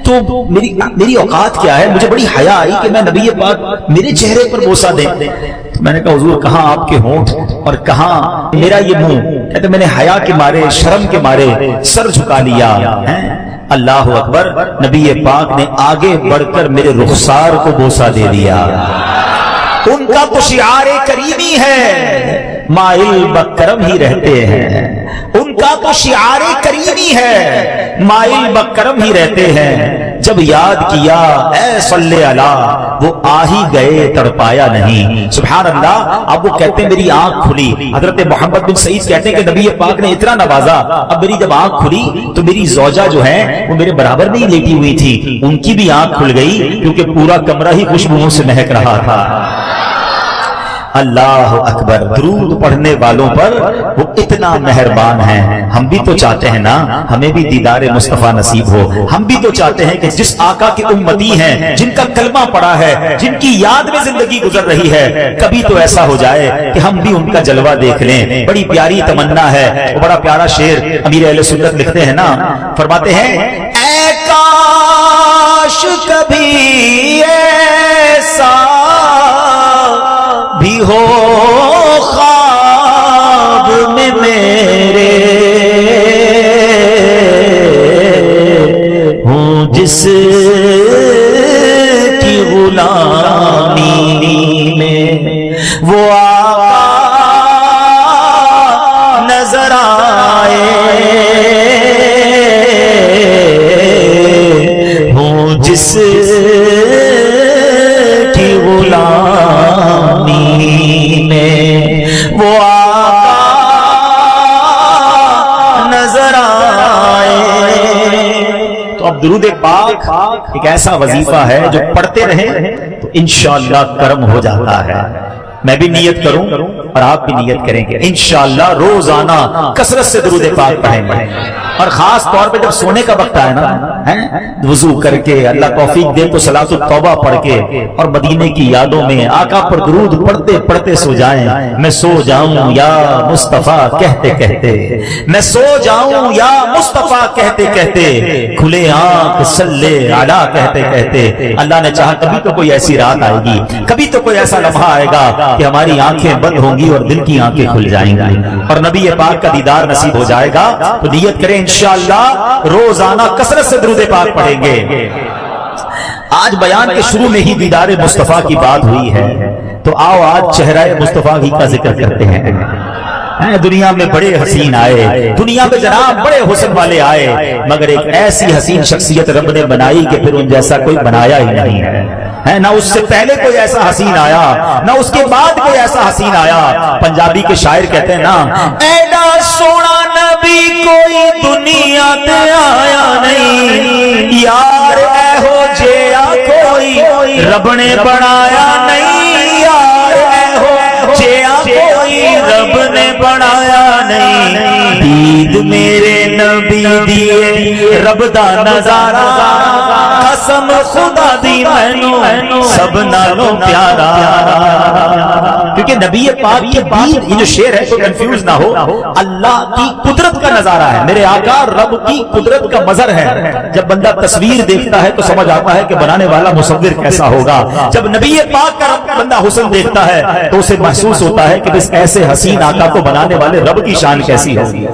تو میری اوقات کیا ہے؟ مجھے بڑی حیا آئی کہ میں نبی پاک میرے چہرے پر بوسہ دیں. تو میں نے کہا حضور کہاں آپ کے ہونٹ اور کہاں میرا یہ منہ؟ کہتے میں نے حیا کے مارے شرم کے مارے سر جھکا لیا. اللہ اکبر. نبی پاک نے آگے بڑھ کر میرے رخسار کو بوسہ دے دیا. ان کا تو شعار کریمی ہے مائل بکرم ہی رہتے ہیں. ان کا تو شعار کریمی ہے مائل بکرم ہی رہتے ہیں. جب یاد کیا اے صلی اللہ وہ آ ہی گئے تڑپایا نہیں. سبحان اللہ. اب وہ کہتے ہیں میری آنکھ کھلی. حضرت محمد بن سعید کہتے ہیں کہ نبی پاک نے اتنا نوازا. اب میری جب آنکھ کھلی تو میری زوجہ جو ہے وہ میرے برابر نہیں لیٹی ہوئی تھی, ان کی بھی آنکھ کھل گئی کیونکہ پورا کمرہ ہی خوشبوؤں سے مہک رہا تھا. اللہ اکبر. درود پڑھنے والوں پر وہ اتنا مہربان ہیں. ہم بھی تو چاہتے ہیں نا ہمیں بھی دیدار مصطفیٰ نصیب ہو. ہم بھی تو چاہتے ہیں کہ جس آقا کے امتی ہیں, جن کا کلمہ پڑا ہے, جن کی یاد میں زندگی گزر رہی ہے, کبھی تو ایسا ہو جائے کہ ہم بھی ان کا جلوہ دیکھ لیں. بڑی پیاری تمنا ہے. وہ بڑا پیارا شعر امیر اہل سنت لکھتے ہیں نا, فرماتے ہیں اے کاش کبھی ایسا بھی ہو خواب میں میرے, ہوں جس کی غلامی میں وہ آقا نظر آئے, ہوں جس کی غلامی میں وہ آقا نظر آئے. تو اب درود پاک ایک ایسا وظیفہ ہے جو پڑھتے رہیں تو انشاءاللہ کرم ہو جاتا ہے. میں بھی نیت کروں اور آپ بھی نیت کریں گے انشاءاللہ روزانہ کثرت سے درود پاک پڑھیں گے. اور خاص طور پہ جب سونے کا وقت آئے نا, وضو کر کے اللہ توفیق دے تو صلاۃ التوبہ پڑھ کے اور مدینے کی یادوں میں آقا پر درود پڑھتے پڑھتے سو جائیں. میں سو جاؤں یا مصطفیٰ کہتے کہتے, میں سو جاؤں یا مصطفیٰ کہتے کہتے, کھلے آنکھ صلی علی کہتے کہتے. اللہ نے چاہا کبھی تو کوئی ایسی رات آئے گی, کبھی تو کوئی ایسا لمحہ آئے گا کہ ہماری آنکھیں بند ہوں گی اور دل کی آنکھیں کھل جائیں گی اور نبی پاک کا دیدار نصیب ہو جائے گا. تو نیت کریں انشاءاللہ روزانہ کثرت سے درود پاک پڑھیں گے. آج بیان کے شروع میں ہی دیدار مصطفیٰ کی بات ہوئی ہے, تو آؤ آج چہرہ مصطفیٰ ہی کا ذکر کرتے ہیں. دنیا میں بڑے حسین آئے, دنیا میں جناب بڑے حسن والے آئے, مگر ایک ایسی حسین شخصیت رب نے بنائی کہ پھر ان جیسا کوئی بنایا ہی نہیں ہے. نہ اس سے پہلے کوئی ایسا حسین آیا, نہ اس کے بعد کوئی ایسا حسین آیا. پنجابی کے شاعر کہتے ہیں نا, ایڈا سونا نبی کوئی دنیا تے آیا نہیں, یار اے ہو جیا کوئی رب نے بنایا نہیں, یار اے ہو جیا کوئی رب نے بنایا نہیں. دید میرے نبی دیے رب دا نظارہ, قسم خدا دی مینوں سب نالوں پیارا. کیونکہ نبی پاک کے بعد یہ جو شعر ہے تو کنفیوز نہ ہو, اللہ کی قدرت کا نظارہ ہے, میرے آقا رب کی قدرت کا مظہر ہے. جب بندہ تصویر دیکھتا ہے تو سمجھ آتا ہے کہ بنانے والا مصور کیسا ہوگا. جب نبی پاک کا بندہ حسن دیکھتا ہے تو اسے محسوس ہوتا ہے کہ اس ایسے حسین آقا کو بنانے والے رب کی شان کیسی ہوگی.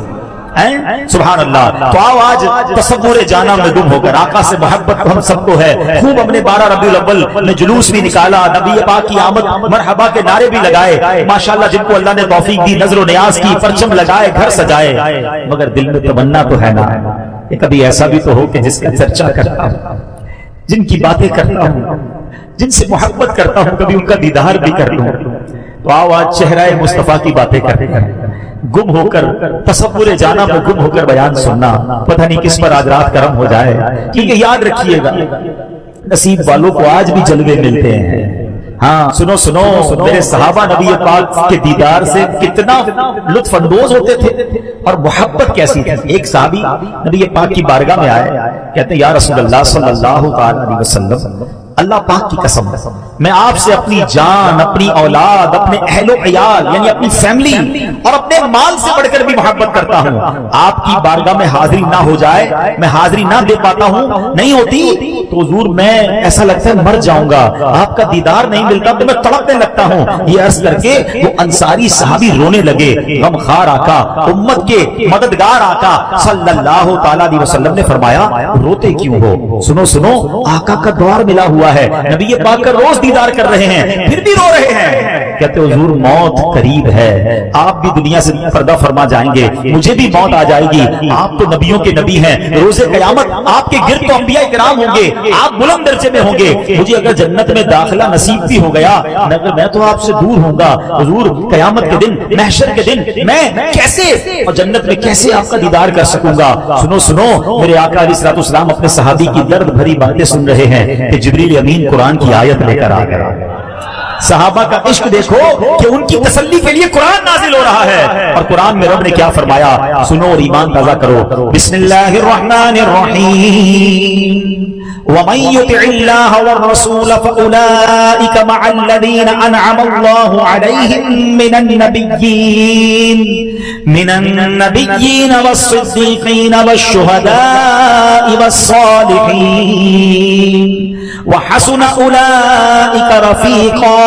سبحان اللہ. تو آؤ آج تصور جانا میں گم ہو کر, آقا سے محبت ہم سب کو ہے. خوب ہم نے 12 ربیع الاول میں جلوس بھی نکالا, نبی پاک کی آمد مرحبا کے نعرے بھی لگائے. ماشاءاللہ جن کو اللہ نے توفیق دی, نظر و نیاز کی, پرچم لگائے, گھر سجائے. مگر دل میں تمنا تو ہے نا کہ کبھی ایسا بھی تو ہو کہ جس کا چرچا کرتا ہوں, جن کی باتیں کرتا ہوں, جن سے محبت کرتا ہوں, کبھی ان کا دیدار بھی کر لوں. تو آؤ آج چہرہ مصطفیٰ کی باتیں کرتے ہیں, گم ہو کر تصور جانا میں گم ہو کر بیان سننا. پتہ نہیں کس پر آج رات کرم ہو جائے, کیونکہ یاد رکھیے گا نصیب والوں کو آج بھی جلوے ملتے ہیں. ہاں سنو سنو, میرے صحابہ نبی پاک کے دیدار سے کتنا لطف اندوز ہوتے تھے اور محبت کیسی تھی. ایک صحابی نبی پاک کی بارگاہ میں آئے, کہتے ہیں یا رسول اللہ صلی اللہ علیہ وسلم, اللہ پاک کی قسم میں آپ سے اپنی جان, اپنی اولاد, اپنے اہل و عیال یعنی اپنی فیملی اور اپنے مال سے بڑھ کر بھی محبت کرتا ہوں. آپ کی بارگاہ میں حاضری نہ ہو جائے, میں حاضری نہ دے پاتا ہوں, نہیں ہوتی تو حضور میں ایسا لگتا ہے مر جاؤں گا, آپ کا دیدار نہیں ملتا تو میں تڑپنے لگتا ہوں. یہ عرض کر کے وہ انصاری صحابی رونے لگے. غمخوار آقا, امت کے مددگار آقا صلی اللہ تعالی علیہ وسلم نے فرمایا روتے کیوں ہو؟ سنو سنو, آقا کا دوار ملا ہوا ہے, نبی پاک کا روز دیدار کر رہے ہیں, پھر بھی رو رہے ہیں. کہتے حضور موت قریب ہے, آپ بھی دنیا سے پردہ فرما جائیں گے, مجھے بھی موت آ جائے گی. آپ تو نبیوں کے نبی ہیں, روز قیامت آپ کے گرد تو انبیاء کرام ہوں گے, آپ بلند درجے میں ہوں گے. مجھے اگر جنت میں داخلہ نصیب بھی ہو گیا مگر میں تو آپ سے دور ہوں گا. حضور قیامت کے دن, محشر کے دن میں کیسے اور جنت میں کیسے آپ کا دیدار کر سکوں گا؟ سنو سنو, میرے آقا علیہ الصلوۃ والسلام اپنے صحابی کی درد بھری باتیں سن رہے ہیں کہ جبریل امین قرآن کی آیت لے کر آ گئے. صحابہ کا عشق دیکھو کہ ان کی تسلی کے لیے قرآن نازل ہو رہا ہے, اور قرآن میں رب نے کیا فرمایا سنو اور ایمان تازہ کرو. بسم اللہ الرحمن الرحیم, ومن يطع الله والرسول فأولئك مع الذين أنعم الله عليهم من النبيين والصديقين والشهداء والصالحين وحسن أولئك رفيقا.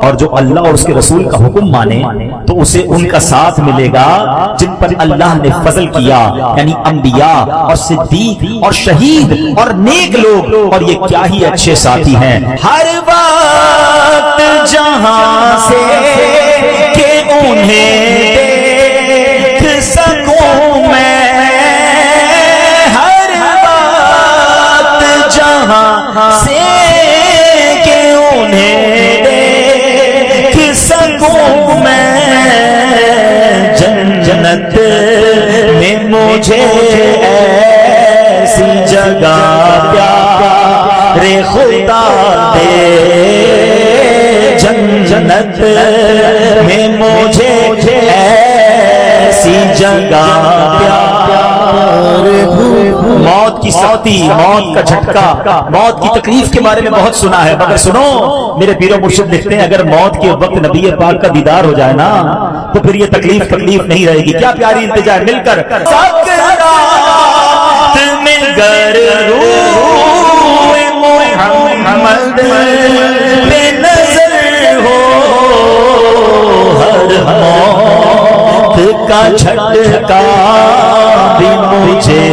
اور جو اللہ اور اس کے رسول کا حکم مانے تو اسے ان کا ساتھ ملے گا جن پر اللہ نے فضل کیا, یعنی انبیاء اور صدیق اور شہید اور نیک لوگ, اور یہ کیا ہی اچھے ساتھی ہیں. ہر وقت جہاں سے کہ انہیں دیکھ سکوں میں, ہر وقت جہاں سے کہ انہیں سکوں میں, جنت میں مجھے ایسی جگہ پیارے خدا دے, جنت میں مجھے ایسی جگہ پیارے. موت کی سختی, موت کا جھٹکا, موت کی تکلیف کے بارے میں بہت سنا ہے, مگر سنو میرے پیر و مرشد لکھتے ہیں اگر موت کے وقت نبی پاک کا دیدار ہو جائے نا تو پھر یہ تکلیف نہیں رہے گی. کیا پیاری التجا ہے, مل کر سکرات میں گر روح محمد پہ نظر ہو, ہر موت کا جھٹکا بھی مجھے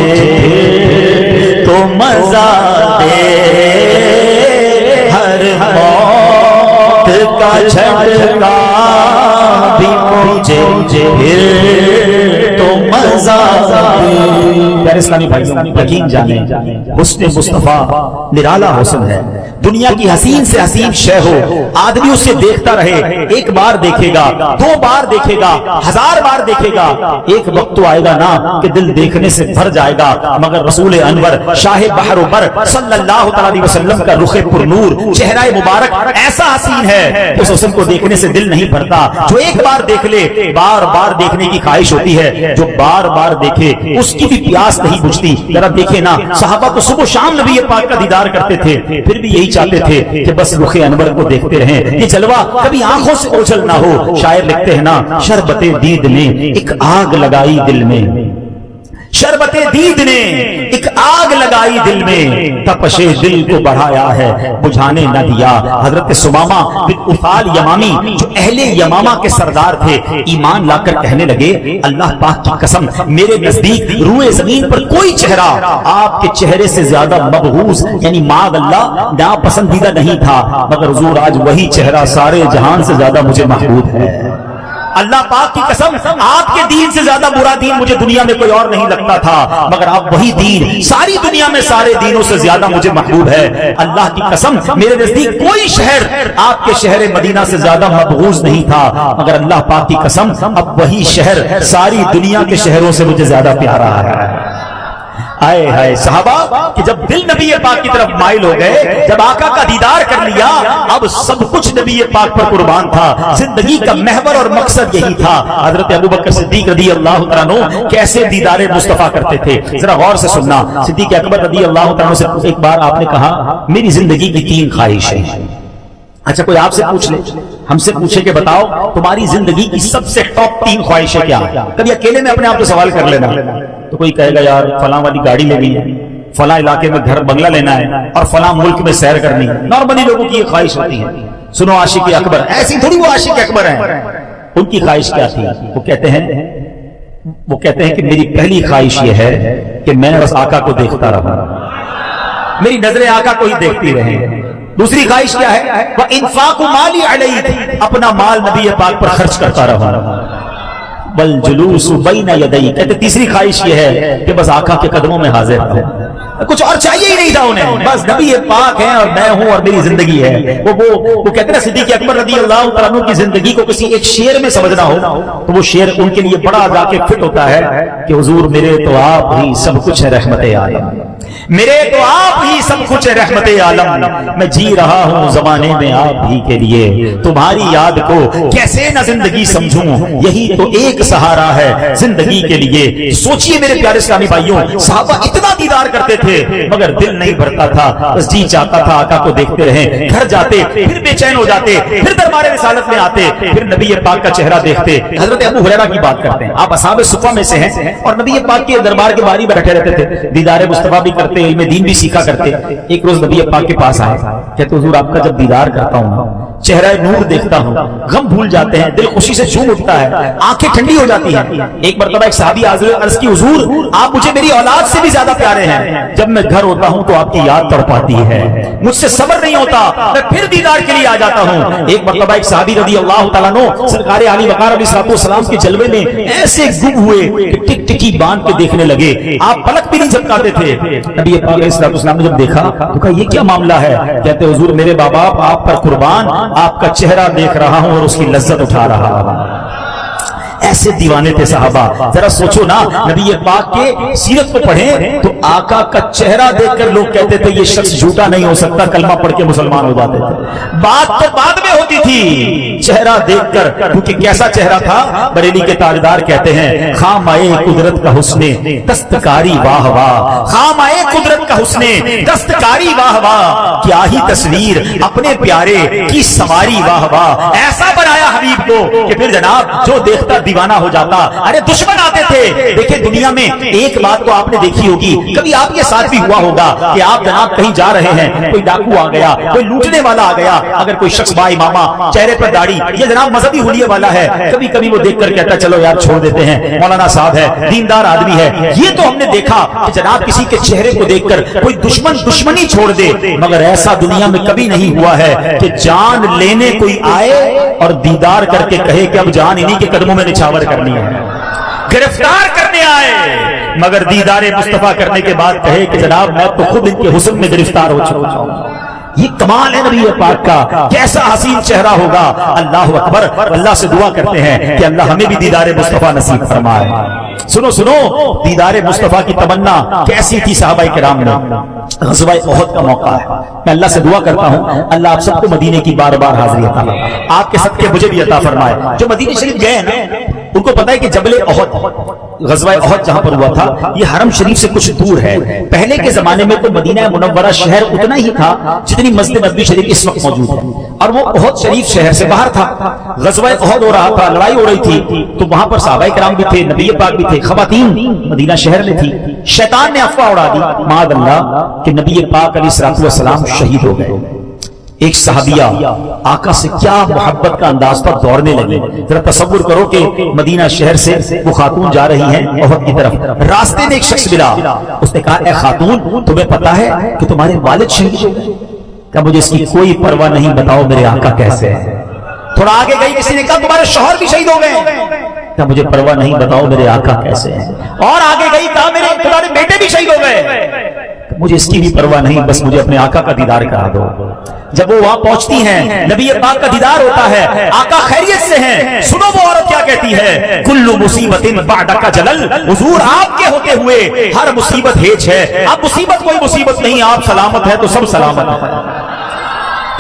تو مزہ دے, ہر موت کا جھٹکا بھی مجھے پھر تو مزہ دے. پیارے اسلامی بھائیوں, یقین جانیں حسن مصطفیٰ نرالا حسن ہے. دنیا کی حسین سے حسین شے ہو, آدمی اسے دیکھتا رہے, ایک بار دیکھے گا, دو بار دیکھے گا, 1000 بار دیکھے گا, ایک وقت تو آئے گا نا کہ دل دیکھنے سے بھر جائے گا. مگر رسول انور شاہ بحر و بر صلی اللہ علیہ وسلم کا رخ پر نور, چہرہ مبارک ایسا حسین ہے کہ اس حسن کو دیکھنے سے دل نہیں بھرتا. جو ایک بار دیکھ لے بار بار دیکھنے کی خواہش ہوتی ہے, جو بار بار دیکھے اس کی بھی پیاس نہیں بجھتی. ذرا دیکھے نا, صحابہ تو صبح شام نبی پاک کا دیدار کرتے تھے, پھر بھی یہی چاہتے تھے کہ بس رخ انور کو دیکھتے رہیں, یہ جلوہ کبھی آنکھوں سے اوجھل نہ ہو. شاعر لکھتے ہیں نا, شربت دید نے ایک آگ لگائی دل میں, شربت دید نے ایک آگ لگائی دل میں, تپش دل کو بڑھایا ہے بجھانے نہ دیا. حضرت سمامہ بن افال یمامی جو اہل یمامہ کے سردار تھے, ایمان لا کر کہنے لگے اللہ پاک کی قسم میرے نزدیک روئے زمین پر کوئی چہرہ آپ کے چہرے سے زیادہ مبغوض یعنی معاذ اللہ ناپسندیدہ نہیں تھا, مگر حضور آج وہی چہرہ سارے جہان سے زیادہ مجھے محبوب ہے. اللہ پاک کی قسم آپ کے دین سے زیادہ برا دین مجھے دنیا میں کوئی اور نہیں لگتا تھا, مگر آپ وہی دین ساری دنیا میں سارے دینوں سے زیادہ مجھے محبوب ہے. اللہ کی قسم میرے نزدیک کوئی شہر آپ کے شہر مدینہ سے زیادہ مبغوض نہیں تھا, مگر اللہ پاک کی قسم اب وہی شہر ساری دنیا کے شہروں سے مجھے زیادہ پیارا ہے. آئے ہائے صحابہ کہ جب دل نبی پاک کی طرف مائل ہو گئے, جب آقا کا دیدار کر لیا, اب سب کچھ نبی پاک پر قربان تھا. زندگی کا محور اور مقصد یہی تھا. حضرت ابوبکر صدیق رضی اللہ تعالیٰ عنہ کیسے دیدار مصطفیٰ کرتے تھے, ذرا غور سے سننا. صدیق اکبر رضی اللہ تعالیٰ عنہ سے ایک بار آپ نے کہا میری زندگی کی 3 خواہشیں. اچھا کوئی آپ سے پوچھ لے، ہم سے پوچھے کہ بتاؤ تمہاری زندگی کی سب سے ٹاپ 3 خواہشیں کیا ہیں؟ کبھی اکیلے میں اپنے آپ کو سوال کر لینا. تو کوئی کہے گا یار فلاں والی گاڑی لینی ہے، فلاں علاقے میں گھر بنگلہ لینا ہے، اور فلاں ملک میں سیر کرنی ہے. نارملی لوگوں کی یہ خواہش ہوتی ہے. سنو عاشق اکبر، ایسی تھوڑی وہ عاشق اکبر ہیں. ان کی خواہش کیا تھی؟ وہ کہتے ہیں کہ میری پہلی خواہش یہ ہے کہ میں بس آقا کو دیکھتا رہا، میری نظریں آقا کو ہی دیکھتی رہیں. دوسری خواہش کیا ہے؟ وَإِنفَاقُ مَالِي عَلَيْهِ، اپنا مال نبی پاک پر خرچ کرتا رہا. وَالْجُلُوسُ بَيْنَ يَدَيْهِ، کہتے تیسری خواہش یہ ہے کہ بس آقا کے قدموں میں حاضر رہوں. کچھ اور چاہیے ہی نہیں تھا انہیں، بس نبی پاک ہیں اور میں ہوں اور میری زندگی ہے. وہ کہتے ہیں صدیق اکبر رضی اللہ تعالیٰ عنہ کی زندگی کو کسی ایک شعر میں سمجھنا ہو تو وہ شعر ان کے لیے بڑا جا کے فٹ ہوتا ہے کہ حضور میرے تو آپ ہی سب کچھ ہے رحمت عالم، میرے تو آپ ہی سب کچھ ہے رحمت عالم. میں جی رہا ہوں زمانے میں آپ ہی کے لیے، تمہاری یاد کو کیسے نہ زندگی سمجھوں، یہی تو ایک سہارا ہے زندگی کے لیے. سوچئے میرے پیارے اسلامی بھائیوں، صحابہ اتنا دیدار کرتے تھے مگر دل نہیں بھرتا تھا، بس جی چاہتا تھا آقا کو دیکھتے رہیں. گھر جاتے پھر بے چین ہو جاتے، پھر دربار رسالت میں آتے، پھر نبی پاک کا چہرہ دیکھتے. حضرت ابو ہریرہ کی بات کرتے ہیں، آپ اصحاب صفہ میں سے ہیں اور نبی پاک کے دربار کے باہر بیٹھے رہتے تھے، دیدار مصطفیٰ بھی کرتے، علم دین بھی سیکھا کرتے. ایک روز نبی پاک کے پاس آئے، کہتے حضور آپ کا جب دیدار کرتا ہوں، چہرہ نور دیکھتا ہوں، غم بھول جاتے ہیں، دل خوشی سے جھوم اٹھتا ہے، آنکھیں ٹھنڈی ہو جاتی ہیں. ایک مرتبہ ایک صحابی عرض کی حضور آپ مجھے میری اولاد سے بھی زیادہ پیارے ہیں، جب میں گھر ہوتا ہوں تو آپ کی یاد تڑپاتی ہے، مجھ سے صبر نہیں ہوتا، میں پھر دیدار کے لیے آ جاتا ہوں. ایک مرتبہ ایک صحابی رضی اللہ تعالیٰ عنہ سرکار علی وقار علیہ السلام کے جلوے میں ایسے گم ہوئے کہ ٹک ٹکی باندھ کے دیکھنے لگے، آپ پلک بھی نہیں جھپکاتے تھے. نبی پاک علیہ السلام نے جب دیکھا تو کہا یہ کیا معاملہ ہے؟ کہتے حضور میرے باپ آپ پر قربان، آپ کا چہرہ دیکھ رہا ہوں اور اس کی لذت اٹھا رہا ہوں. ایسے دیوانے تھے صحابہ. ذرا سوچو نا، نبی پاک کے سیرت کو پڑھیں تو آقا کا چہرہ دیکھ کر لوگ کہتے تھے یہ شخص جھوٹا نہیں ہو سکتا، کلمہ پڑھ کے مسلمان ہو جاتے تھے. بات تو بعد میں ہوتی تھی، چہرہ دیکھ کر، کیونکہ کیسا چہرہ تھا؟ بریلی کے تاجدار کہتے ہیں خامائے قدرت کا حسن دستکاری واہ واہ، خامائے قدرت کا حسن دستکاری واہ واہ، کیا ہی تصویر اپنے پیارے کی سواری واہ واہ. ایسا بنایا حبیب کو کہ پھر جناب جو دیکھتا دیوانہ ہو جاتا. ارے دشمن آتے تھے. دیکھیں دنیا میں ایک بات تو آپ نے دیکھی ہوگی، کبھی آپ کے ساتھ بھی ہوا ہوگا کہ آپ جناب کہیں جا رہے ہیں، کوئی ڈاکو آ گیا، کوئی لوٹنے والا آ گیا، اگر کوئی شخص با امامہ، چہرے پر داڑھی، یہ جناب مذہبی حلیے والا ہے، کبھی کبھی وہ دیکھ کر کہتا چلو یار چھوڑ دیتے ہیں، مولانا صاحب ہے، دیندار آدمی ہے. یہ تو ہم نے دیکھا کہ جناب کسی کے چہرے کو دیکھ کر کوئی دشمن دشمنی چھوڑ دے، مگر ایسا دنیا میں کبھی نہیں ہوا ہے کہ جان لینے کوئی آئے اور دیدار کر کے کہے کہ اب جان انہی کے قدموں میں نچھاور کرنی ہے. گرفتار کرنے آئے مگر دیدار مصطفیٰ کرنے کے بعد کہے کہ جناب میں تو خود ان کے حسن میں گرفتار ہو چکا ہوں. یہ کمال ہے نبی پاک کا، کیسا حسین چہرہ ہوگا. اللہ اکبر. اللہ سے دعا کرتے ہیں کہ اللہ ہمیں بھی دیدار مصطفیٰ نصیب فرمائے. سنو سنو، دیدار مصطفیٰ کی تمنا کیسی تھی صحابہ کرام میں. غزوہ احد کا موقع ہے، میں اللہ سے دعا کرتا ہوں اللہ آپ سب کو مدینے کی بار بار حاضری عطا فرمائے، آپ کے صدقے مجھے بھی عطا فرمائے. جو مدینے شریف گئے نا ان کو پتا ہے کہ جبل احد، غزوہ احد جہاں پر ہوا تھا یہ حرم شریف سے کچھ دور ہے. پہلے کے زمانے میں تو مدینہ منورہ شہر اتنا ہی تھا جتنی مسجد نبوی شریف اس وقت موجود ہے، اور وہ احد شریف شہر سے باہر تھا. غزوہ احد ہو رہا تھا، لڑائی ہو رہی تھی، تو وہاں پر صحابہ کرام بھی تھے، نبی پاک بھی تھے، خواتین مدینہ شہر میں تھی. شیطان نے افواہ اڑا دی معاذ اللہ کہ نبی پاک علیہ السلام شہید ہو گئے. ایک صحابیہ آقا سے کیا محبت کا انداز پر دوڑنے لگی. ذرا تصور کرو کہ مدینہ شہر سے وہ خاتون جا رہی ہیں احد کی طرف، راستے میں ایک شخص ملا، اس نے کہا اے خاتون تمہیں پتا ہے کہ تمہارے والد شہید ہو گئے؟ کہ مجھے اس کی کوئی پرواہ نہیں، بتاؤ میرے آقا کیسے ہیں. تھوڑا آگے گئی کسی نے کہا تمہارے شوہر بھی شہید ہو گئے. کہ مجھے پرواہ نہیں، بتاؤ میرے آقا کیسے ہیں. اور آگے گئی کہا میرے تمہارے بیٹے بھی شہید ہو گئے. مجھے اس کی بھی پرواہ نہیں، بس مجھے اپنے آقا کا دیدار کرا دو. جب وہ وہاں پہنچتی ہیں نبی پاک کا دیدار ہوتا ہے، آقا خیریت سے ہیں. سنو وہ عورت کیا کہتی ہے، کل مصیبت بعدک جلل، حضور آپ کے ہوتے ہوئے ہر مصیبت ہیچ ہے. اب مصیبت کوئی مصیبت نہیں، آپ سلامت ہے تو سب سلامت ہے.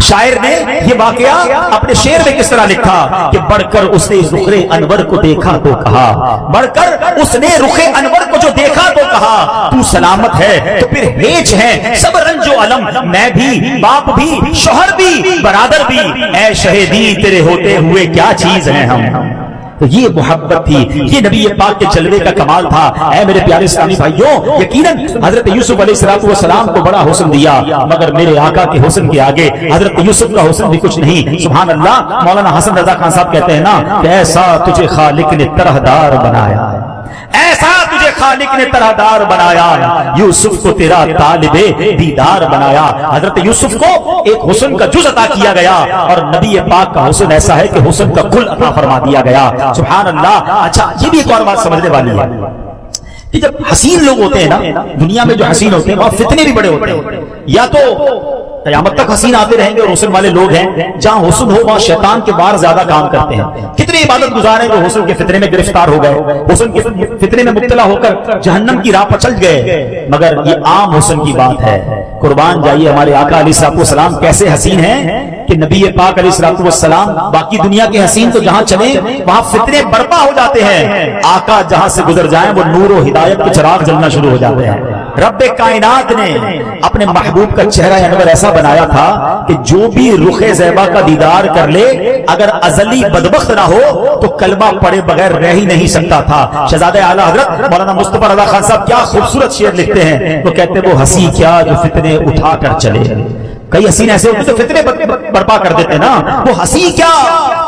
شاعر نے یہ واقعہ اپنے شعر میں کس طرح لکھا کہ بڑھ کر اس نے رخ انور کو دیکھا تو کہا، بڑھ کر اس نے رخ انور کو جو دیکھا تو کہا، تو سلامت ہے تو پھر ہیچ ہے سب رنج و علم، میں بھی باپ بھی شوہر بھی برادر بھی، اے شہیدی تیرے ہوتے ہوئے کیا چیز ہیں ہم۔ تو یہ محبت تھی، یہ نبی پاک کے جلوے کا کمال تھا۔ اے میرے پیارے اسلامی بھائیوں، یقیناً حضرت یوسف علیہ السلام کو بڑا حسن دیا، مگر میرے آقا کے حسن کے آگے حضرت یوسف کا حسن بھی کچھ نہیں۔ سبحان اللہ۔ مولانا حسن رضا خان صاحب کہتے ہیں نا کہ ایسا تجھے خالق نے طرحدار بنایا، ایسا تجھے خالق نے طرحدار بنایا، یوسف کو تیرا طالب دیدار بنایا۔ حضرت یوسف کو ایک حسن کا جز عطا کیا گیا، اور نبی پاک کا حسن ایسا ہے کہ حسن کا کل عطا فرما دیا گیا۔ سبحان اللہ۔ اچھا، یہ بھی ایک اور بات سمجھنے والی ہے کہ جب حسین لوگ ہوتے ہیں نا دنیا میں، جو حسین ہوتے ہیں وہاں فتنے بھی بڑے ہوتے ہیں، یا تو قیامت تک حسین آتے رہیں گے اور حسن والے لوگ ہیں، جہاں حسن ہو وہاں شیطان کے بار زیادہ کام کرتے ہیں۔ کتنے عبادت گزار ہیں جو حسن کے فتنے میں گرفتار ہو گئے، حسن کے فتنے میں مبتلا ہو کر جہنم کی راہ پر چل گئے، مگر یہ عام حسن کی بات ہے۔ قربان جائیے ہمارے آقا علیہ السلام کیسے حسین ہیں کہ نبی پاک علیہ السلام، باقی دنیا کے حسین تو جہاں چلیں وہاں فتنے برپا ہو جاتے ہیں، آقا جہاں سے گزر جائیں وہ نور و ہدایت کے چراغ جلنا شروع ہو جاتے ہیں۔ رب کائنات نے اپنے محبوب کا چہرہ انور ایسا بنایا تھا کہ جو بھی رخ زیبا کا دیدار کر لے اگر ازلی بدبخت نہ ہو تو کلمہ پڑے بغیر رہ ہی نہیں سکتا تھا۔ شہزادہ اعلیٰ حضرت مولانا مصطفیٰ رضا خان صاحب کیا خوبصورت شعر لکھتے ہیں، وہ کہتے ہیں وہ ہنسی کیا جو فتنے اٹھا کر چلے۔ کئی حسین ایسے ہوتے تو فتنے برپا کر دیتے نا، وہ ہنسی کیا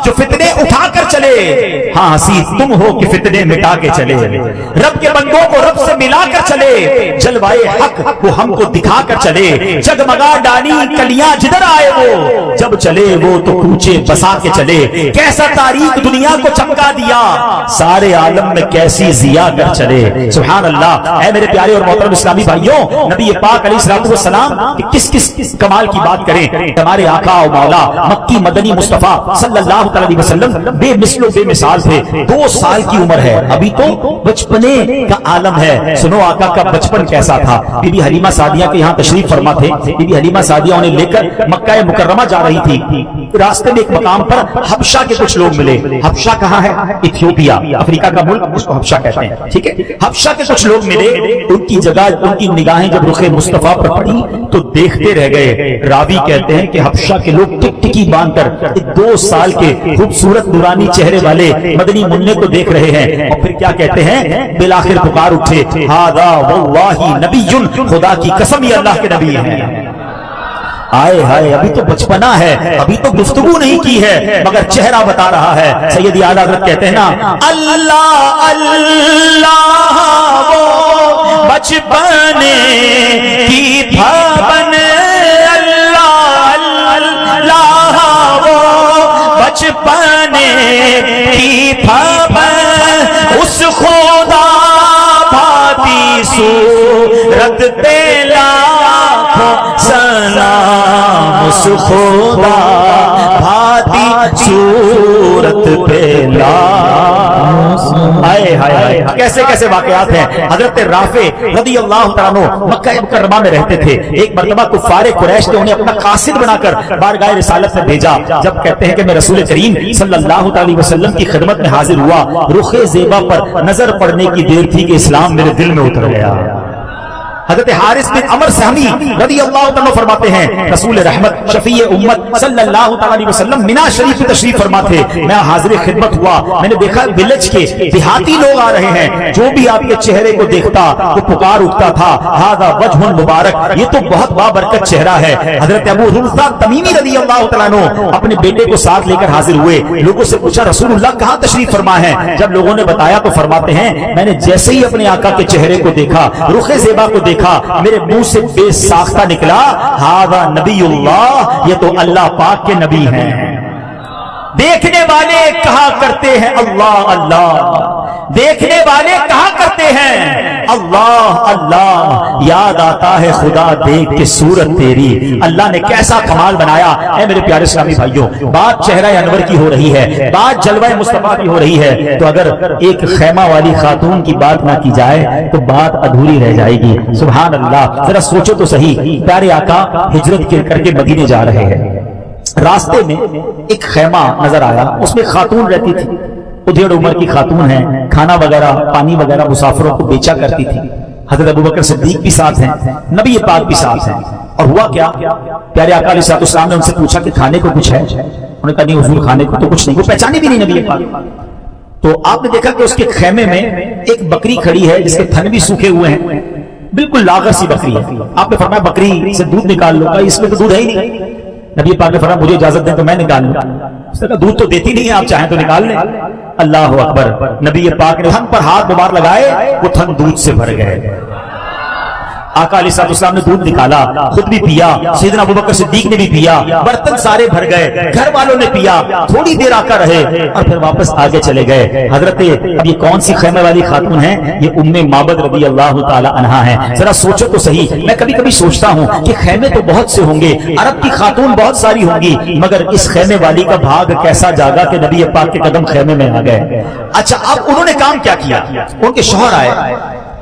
جو فتنے اٹھا کر چلے، ہاں ہنسی تم ہو کہ فتنے مٹا کے چلے، رب کے بندوں کو رب سے ملا کر چلے، جلوائے حق وہ ہم کو دکھا کر چلے، جگمگا ڈالی کلیاں جدھر آئے وہ، جب چلے وہ تو کوچے بسا کے چلے، کیسا تاریخ دنیا کو چمکا دیا، سارے عالم میں کیسی ضیا کر چلے۔ سبحان اللہ۔ اے میرے پیارے اور محترم اسلامی بھائیوں، نبی پاک علیہ السلام کہ کس کمال کی بات کریں، ہمارے آقا و مولا مکی مدنی مصطفیٰ صلی اللہ علیہ وسلم بے مثل و بے مثال تھے۔ 2 سال کی عمر ہے، ابھی تو بچپنے کا عالم ہے۔ سنو آقا کا بچپن کیسا تھا۔ بی بی حلیمہ سعدیہ کے یہاں تشریف فرما تھے، بی بی حلیمہ سعدیہ انہیں لے کر مکہ مکرمہ جا رہی تھی، راستے میں ایک مقام پر حبشہ کے کچھ لوگ ملے۔ حبشہ کہاں ہے؟ ایتھیوپیا، افریقہ کا ملک، اس کو حبشہ کہتے ہیں، ٹھیک ہے۔ حبشہ کے کچھ لوگ ملے، ان کی جگہ ان کی نگاہیں جب رخ مصطفیٰ پر پڑی تو دیکھتے رہ گئے۔ راوی کہتے ہیں کہ حبشہ کے لوگ ٹک ٹکی باندھ کر 2 سال کے خوبصورت نورانی چہرے والے مدنی منع کو دیکھ رہے ہیں، اور پھر کیا کہتے ہیں، بالآخر پکار اٹھے، ہذا واللہ نبی، خدا کی قسم یہ اللہ کے نبی ہیں۔ آئے ہائے، ابھی تو بچپنا ہے، ابھی تو گفتگو نہیں کی ہے، مگر چہرہ بتا رہا ہے۔ سیدی اعلیٰ حضرت کہتے ہیں نا، اللہ اللہ وہ بچپنے کی پھبن، بچپنے کی پھبن، اس خدا بھاتی صورت پہ لاکھوں سلام، اس خدا بھاتی صورت پہ لاکھوں۔ آئے ہائے، کیسے کیسے واقعات ہیں۔ حضرت رافع رضی اللہ تعالیٰ عنہ مکہ مکرمہ میں رہتے تھے، ایک مرتبہ کفار قریش نے انہیں اپنا قاصد بنا کر بارگاہ رسالت میں بھیجا۔ جب کہتے ہیں کہ میں رسول کریم صلی اللہ علیہ وسلم کی خدمت میں حاضر ہوا، رخ زیبا پر نظر پڑنے کی دیر تھی کہ اسلام میرے دل میں اتر گیا۔ حضرت حارث بن عمر سہمی رضی اللہ عنہ فرماتے ہیں، رسول رحمت شفیع امت صلی اللہ علیہ وسلم مینا شریف میں تشریف فرما تھے، میں حاضر خدمت ہوا، میں نے دیکھا ولیج کے دیہاتی لوگ آ رہے ہیں، جو بھی آپ کے چہرے کو دیکھتا وہ پکار اٹھتا تھا، ھذا وجہ مبارک، یہ تو بہت بابرکت چہرہ ہے۔ حضرت ابو رمزہ تمیمی رضی اللہ تعالیٰ عنہ اپنے بیٹے کو ساتھ لے کر حاضر ہوئے، لوگوں سے پوچھا رسول اللہ کہاں تشریف فرما ہے؟ جب لوگوں نے بتایا تو فرماتے ہیں، میں نے جیسے ہی اپنے آقا کے چہرے کو دیکھا، رخ زیبا کو دیکھا، میرے منہ سے بے ساختہ نکلا، ھذا نبی اللہ، یہ تو اللہ پاک کے نبی ہیں۔ دیکھنے والے کہا کرتے ہیں اللہ اللہ، دیکھنے والے کہا کرتے ہیں اللہ اللہ، یاد آتا ہے خدا دیکھ کے صورت تیری۔ اللہ نے کیسا کمال بنایا۔ اے میرے پیارے اسلامی بھائیوں، بات چہرہ انور کی ہو رہی ہے، بات جلوہ مصطفیٰ کی ہو رہی ہے، تو اگر ایک خیمہ والی خاتون کی بات نہ کی جائے تو بات ادھوری رہ جائے گی۔ سبحان اللہ، ذرا سوچو تو صحیح، پیارے آقا ہجرت کر کے مدینے جا رہے ہیں، راستے میں ایک خیمہ نظر آیا، اس میں خاتون رہتی تھی، ادھیڑ عمر کی خاتون ہے، کھانا وغیرہ پانی وغیرہ مسافروں کو بیچا کرتی تھی۔ حضرت ابوبکر صدیق بھی ساتھ ہیں، نبی پاک بھی ساتھ ہیں۔ اور ہوا کیا، پیارے آقا علیہ السلام نے ان سے پوچھا کہ کھانے کو کچھ ہے؟ انہوں نے کہا نہیں حضور کھانے کو تو کچھ نہیں، وہ پہچانے بھی نہیں نبی پاک۔ تو آپ نے دیکھا کہ اس کے خیمے میں ایک بکری کھڑی ہے جس کے تھن بھی سوکھے ہوئے ہیں، بالکل لاغر سی بکری ہے۔ آپ نے فرمایا بکری سے دودھ نکال لو، اس میں تو دودھ ہے ہی نہیں۔ نبی پاک نے فرمایا مجھے اجازت دیں تو میں نکال لوں۔ اس نے کہا دودھ تو دیتی نہیں ہے، آپ چاہیں تو نکال لیں۔ اللہ اکبر، نبی پاک نے تھن پر ہاتھ مبارک لگائے، وہ تھن دودھ سے بھر گئے۔ آقا علیہ السلام نے دودھ نکالا، خود بھی پیا، سیدنا ابوبکر صدیق نے بھی پیا، برتن سارے بھر گئے، گھر والوں نے پیا، تھوڑی دیر آقا رہے اور پھر واپس آگے چلے گئے۔ حضرت اب یہ کون سی خیمے والی خاتون ہیں؟ یہ ام معبد رضی اللہ تعالی عنہا ہیں۔ ذرا سوچو تو صحیح، میں کبھی کبھی سوچتا ہوں کہ خیمے تو بہت سے ہوں گے، عرب کی خاتون بہت ساری ہوں گی، مگر اس خیمے والی کا بھاگ کیسا جاگا کہ نبی پاک کے قدم خیمے میں آ گئے۔ اچھا اب انہوں نے کام کیا کیا؟ ان کے شوہر آئے،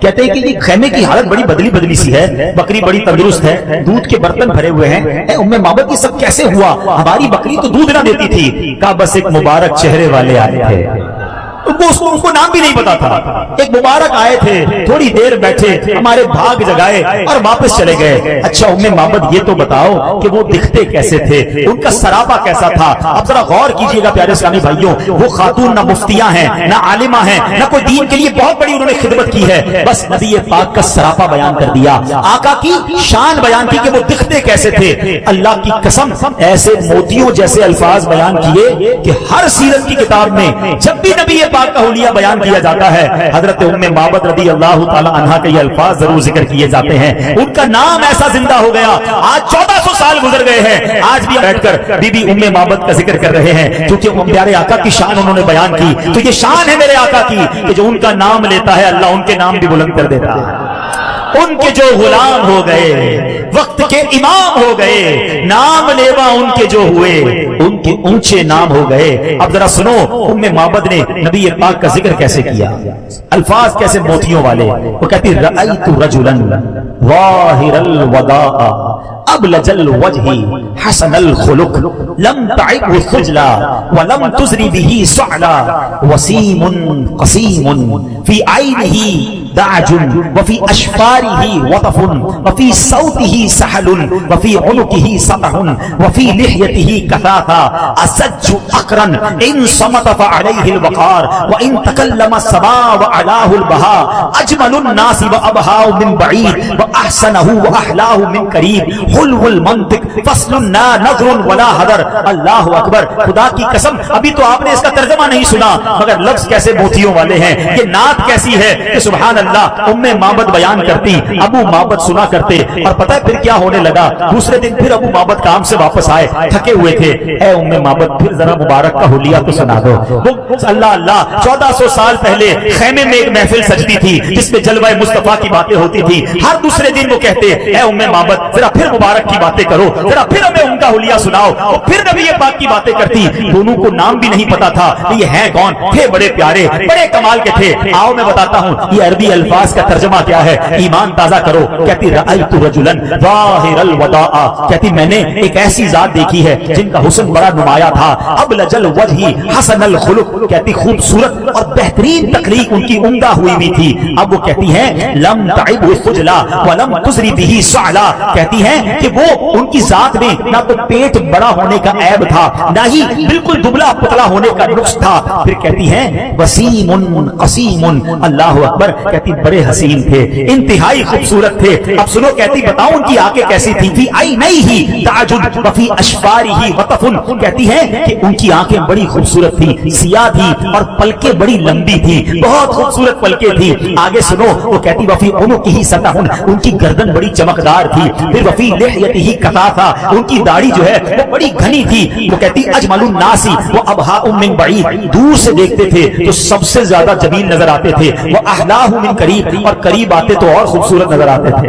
کہتے ہیں کہ یہ خیمے کی حالت بڑی بدلی سی ہے، بکری بڑی تندرست ہے، دودھ کے برتن بھرے ہوئے ہیں، اے ام معبد یہ سب کیسے ہوا؟ ہماری بکری تو دودھ نہ دیتی تھی۔ کہا بس ایک مبارک چہرے والے آئے تھے، ان کو نام بھی نہیں پتا تھا، ایک مبارک آئے تھے، تھوڑی دیر بیٹھے، ہمارے بھاگ جگائے اور واپس چلے گئے۔ اچھا ام معبد یہ تو بتاؤ کہ وہ دکھتے کیسے تھے، ان کا سراپا کیسا تھا؟ اب ذرا غور کیجئے گا پیارے اسلامی بھائیوں، وہ خاتون نہ مفتیاں ہیں، نہ عالمہ ہیں، نہ کوئی دین کے لیے بہت بڑی انہوں نے خدمت کی ہے، بس نبی پاک کا سراپا بیان کر دیا، آقا کی شان بیان کی کہ وہ دکھتے کیسے تھے۔ اللہ کی قسم ایسے موتیوں جیسے الفاظ بیان کیے کہ ہر سیرت کی کتاب میں جب بھی نبی پاک کا حلیہ بیان کیا جاتا ہے، حضرت ام معبد رضی اللہ تعالی عنہا کے یہ الفاظ ضرور ذکر کیے جاتے ہیں۔ ان کا نام ایسا زندہ ہو گیا، آج 1400 سال گزر گئے ہیں، آج بھی بیٹھ کر بی بی ام معبد کا ذکر کر رہے ہیں، کیونکہ وہ پیارے آقا کی شان انہوں نے بیان کی۔ تو یہ شان ہے میرے آقا کی کہ جو ان کا نام لیتا ہے اللہ ان کے نام بھی بلند کر دیتا ہے۔ ان کے جو غلام ہو گئے، وقت کے امام ہو گئے، نام لیوا ان کے جو ہوئے، ان کے اونچے نام ہو گئے۔ اب ذرا سنو ام معبد نے نبی پاک کا ذکر کیسے کیا، الفاظ کیسے موتیوں والے۔ وہ کہتی رأیت رجلا ظاہر الوداع ابلج الوجہ حسن الخلق لم تعبه الخجلا ولم تزری به صعلا وسیم قسیم فی عینہ دعج وفی اشفارہ وطف وفی صوتہ سحل وفی عنقہ سطح وفی لحیتہ کثاثا اسج اقرن ان صمت فعلیہ الوقار وان تکلم سما وعلاه البہاء اجمل الناس وابہا من بعید واحسنہ واحلاہ من قریب حلو المنطق فصل لا نظر ولا حذر۔ اللہ اکبر، خدا کی قسم ابھی تو آپ نے اس کا ترجمہ نہیں سنا، مگر لفظ کیسے موتیوں والے ہیں، یہ نعت کیسی ہے کہ سبحان اللہ ام معبد بیان کرتی، ابو معبد سنا کرتے، اور پتہ ہے پھر کیا ہونے لگا؟ دوسرے دن پھر ابو معبد کام سے واپس آئے، تھکے ہوئے تھے، اے ام معبد پھر ذرا مبارک کا حلیہ تو سنا دو۔ وہ اللہ اللہ 1400 سال پہلے خیمے میں ایک محفل سجتی تھی جس میں جلوہ مصطفیٰ کی باتیں ہوتی تھی، ہر دوسرے دن وہ کہتے اے ام معبد ذرا پھر مبارک کی باتیں کرو، ذرا پھر ہمیں ان کا حلیہ سناؤ، اور پھر نبی پاک کی باتیں کرتی۔ دونوں کو نام بھی نہیں پتا تھا کہ یہ ہیں کون، تھے بڑے پیارے، بڑے کمال کے تھے۔ آؤ میں بتاتا ہوں یہ عربی الفاظ کا ترجمہ کیا ہے، ایمان تازہ کرو۔ کہتی رأیت رجلا ظاہر الوداع، کہتی میں نے ایک ایسی ذات دیکھی ہے جن کا حسن بڑا نمایاں تھا، ابلج الوجہ حسن الخلق، کہتی خوبصورت اور بہترین تخلیق ان کی عمدہ ہوئی بھی تھی۔ اب وہ کہتی ہیں لم تعب خجلا ولم تزری به صعلا، کہتی ہیں کہ وہ ان کی ذات میں نہ تو پیٹ بڑا ہونے کا عیب تھا، نہ ہی بالکل دبلا پتلا ہونے کا نقص تھا۔ پھر کہتی ہیں وسیم قسیم، اللہ اکبر، کہتی بڑے حسین تھے، انتہائی خوبصورت تھے۔ اب سنو کہتی بتاؤ ان کی آنکھیں کیسی تھی، فی عینیہ دعج وفی اشفارہ وطف، کہتی ہیں کہ ان کی آنکھیں بڑی خوبصورت تھی، سیاہ تھی، اور پلکیں بڑی لمبی تھی، بہت خوبصورت پلکیں تھی۔ آگے سنو وہ کہتی وفی عنقہ سطح، ان کی گردن بڑی چمکدار تھی۔ پھر وفی لحیتہ کثاثا، ان کی داڑھی جو ہے وہ بڑی گھنی تھی۔ وہ کہتی اجمل الناس وابہا من بعید، دور سے دیکھتے تھے تو سب سے زیادہ جمیل نظر آتے تھے، واحلاہ من قریب، اور قریب آتے تو اور خوبصورت نظر آتے تھے۔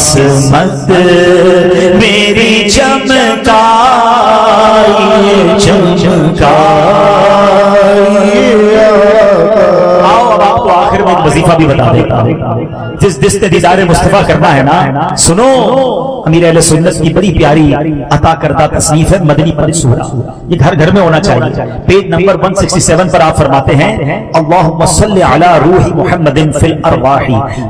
عصمت میری چمکائی چمکائی. آؤ اب آپ کو آخر میں ایک وظیفہ بھی بتا دیتا ہوں. جس نے دیدار مصطفیٰ کرنا ہے نا، سنو، امیر اہل سنت کی بڑی پیاری عطا کردہ تصنیف ہے مدنی پڑھ سورہ. یہ گھر گھر میں ہونا چاہیے. پیج نمبر 167 پر آپ فرماتے ہیں اللہم صلی علی روح محمد فی الارواح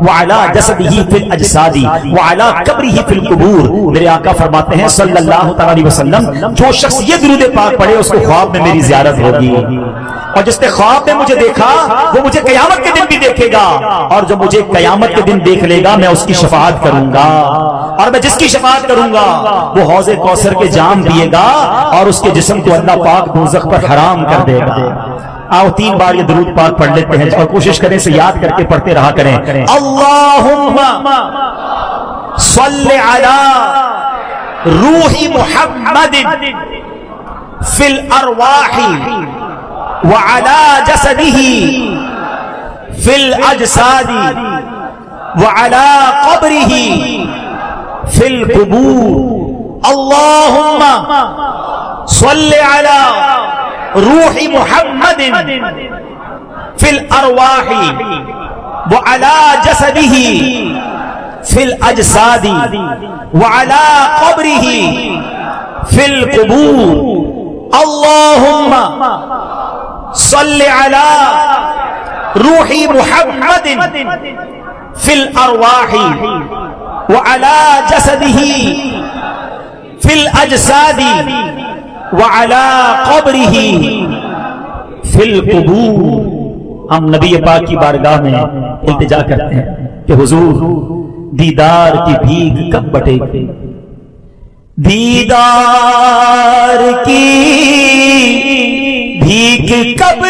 وعلی جسدہ فی الاجساد وعلی قبرہ فی القبور. میرے آقا فرماتے ہیں صلی اللہ علیہ وسلم، جو شخص یہ درود پاک پڑھے اس کو خواب میں میری زیارت ہوگی، اور جس نے خواب میں مجھے دیکھا وہ مجھے قیامت کے دن بھی دیکھے گا، اور جو مجھے قیامت کے دن دیکھ لے گا میں اس کی شفاعت کروں گا، اور میں جس کی شفاعت کروں گا وہ حوض کوثر کے جام پیے گا اور اس کے جسم کو اللہ پاک دوزخ پر حرام کر دے گا. آؤ 3 بار یہ درود پاک پڑھ لیتے ہیں اور کوشش کریں اسے یاد کر کے پڑھتے رہا کریں. اللہم صلی علی روح محمد فی الارواح وعلی جسدہ فی الاجساد وعلی قبرہ فی القبور. اللہم صلی علی روح محمد فی الارواح وعلی جسدہ فی الاجساد وعلی قبرہ فی القبور. اللہم صلی علی روح محمد فی الارواح وعلی جسدہ فی الاجساد وعلی قبرہ فی القبور. ہم نبی پاک کی بارگاہ میں التجا کرتے ہیں کہ حضور دیدار کی بھیک کب بٹے گی، دیدار کی بھیک کب